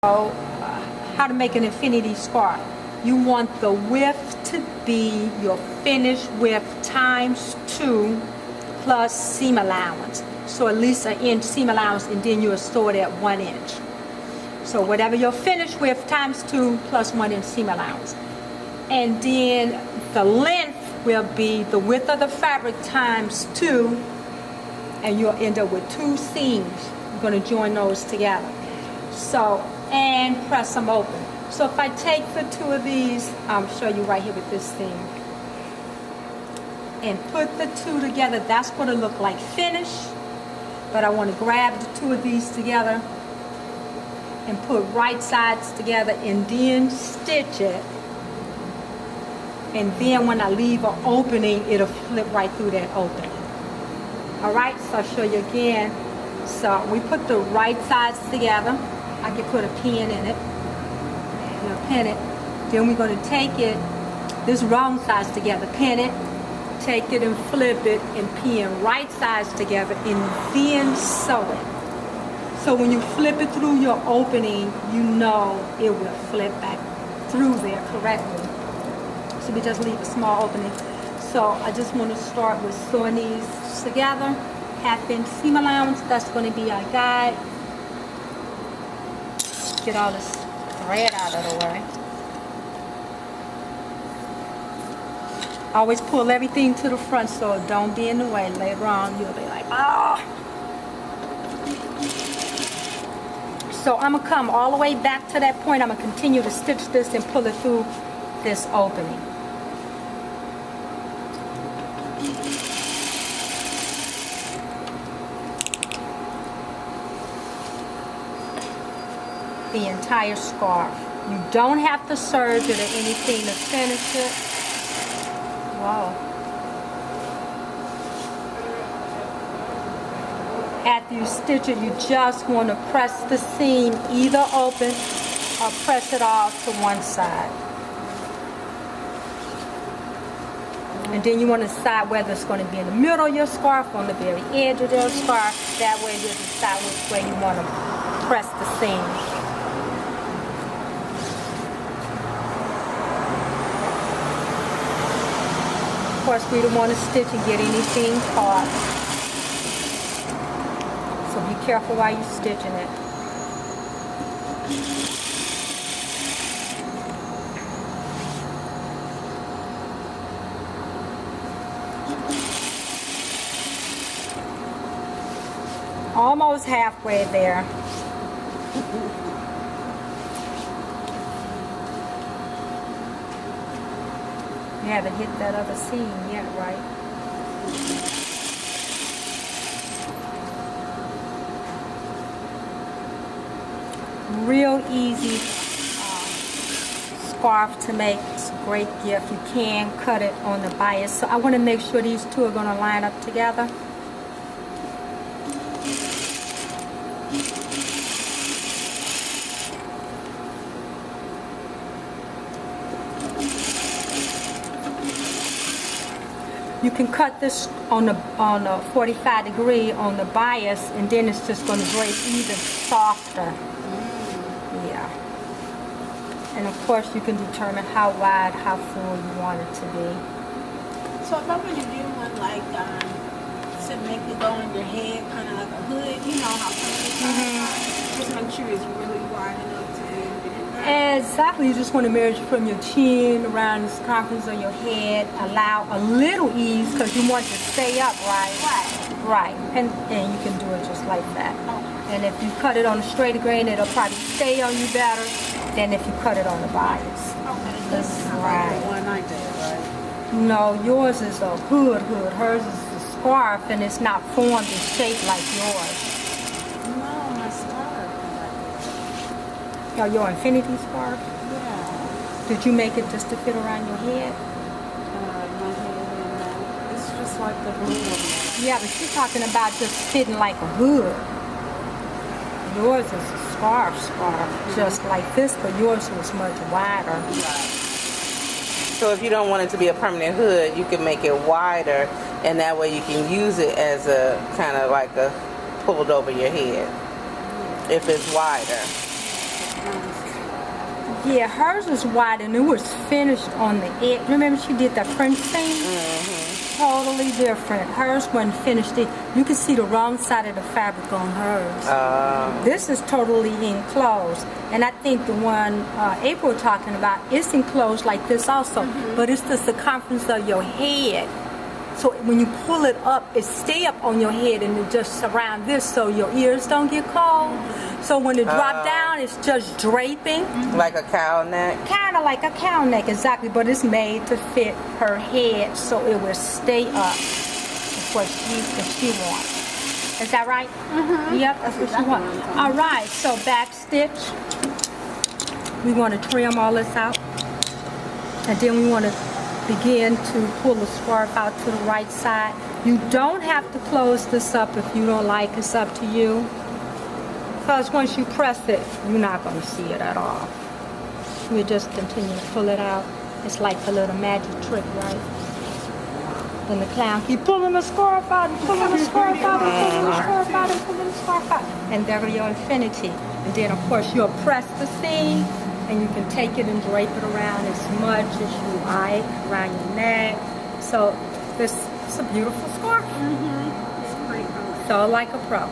How to make an infinity scarf. You want the width to be your finished width times 2 plus seam allowance. So at least an inch seam allowance, and then you'll store it at 1 inch. So whatever your finished width times 2 plus 1 inch seam allowance. And then the length will be the width of the fabric times 2, and you'll end up with 2 seams. You're going to join those together. So, and press them open. So if I take the 2 of these, I'll show you right here with this thing, and put the 2 together, that's going to look like finished. But I want to grab the 2 of these together and put right sides together and then stitch it. And then when I leave an opening, it'll flip right through that opening. Alright, so I'll show you again. So we put the right sides together. I can put a pin in it. Pin it. Then we're going to take it, this wrong sides together, pin it, take it and flip it and pin right sides together and then sew it. So when you flip it through your opening, you know it will flip back through there correctly. So we just leave a small opening. So I just want to start with sewing these together. 1/2 inch seam allowance, that's going to be our guide. Get all this thread out of the way. Always pull everything to the front so it don't be in the way. Later on you'll be like, oh. So I'm going to come all the way back to that point. I'm going to continue to stitch this and pull it through this opening. The entire scarf. You don't have to serge it or anything to finish it. Wow. After you stitch it, you just want to press the seam either open or press it off to one side. And then you want to decide whether it's going to be in the middle of your scarf or on the very edge of your scarf. That way you'll decide which way you want to press the seam. Of course, we don't want to stitch and get anything caught. So be careful while you're stitching it. Almost halfway there. You haven't hit that other seam yet, right? Real easy scarf to make. It's a great gift. You can cut it on the bias. So I want to make sure these 2 are going to line up together. You can cut this on a 45 degree on the bias, and then it's just going to break even softer. Yeah. And of course you can determine how wide, how full you want it to be. So if I were to do one like to make it go on your head, kind of like a hood, you know how some just make sure it's really wide enough to Exactly. You just want to measure from your chin around the circumference of your head. Allow a little ease because you want to stay up, right? Right. And you can do it just like that. Okay. And if you cut it on a straight grain, it'll probably stay on you better than if you cut it on the bias. Okay. That's right. Like the one I did, right? No, yours is a hood. Hers is a scarf, and it's not formed and shaped like yours. No, my scarf. Oh, your infinity scarf? Yeah. Did you make it just to fit around your head? My head and it's just like the hood. Yeah, but she's talking about just fitting like a hood. Yours is a scarf, just like this, but yours was much wider. Right. So if you don't want it to be a permanent hood, you can make it wider, and that way you can use it as a kind of like a pulled over your head if it's wider. Yeah, hers was wide and it was finished on the edge. Remember she did that French seam? Totally different. Hers wasn't finished. You can see the wrong side of the fabric on hers. This is totally enclosed. And I think the one April talking about is enclosed like this also. But it's the circumference of your head. So when you pull it up, it stay up on your head and it just surround this so your ears don't get cold. So when it drop down, it's just draping. Like a cow neck? Kind of like a cow neck, exactly. But it's made to fit her head so it will stay up. That's what she wants. Is that right? Yep, that's what she wants. All right, so back stitch. We want to trim all this out. And then we want to begin to pull the scarf out to the right side. You don't have to close this up if you don't like. It's up to you. Because once you press it, you're not going to see it at all. You just continue to pull it out. It's like a little magic trick, right? Then the clown keep pulling the scarf out and pulling the scarf out and pulling the scarf out and pulling the scarf out. And there are your infinity. And then, of course, you'll press the seam and you can take it and drape it around as much as you like, around your neck. So this is a beautiful scarf. It's pretty cool. So like a pro.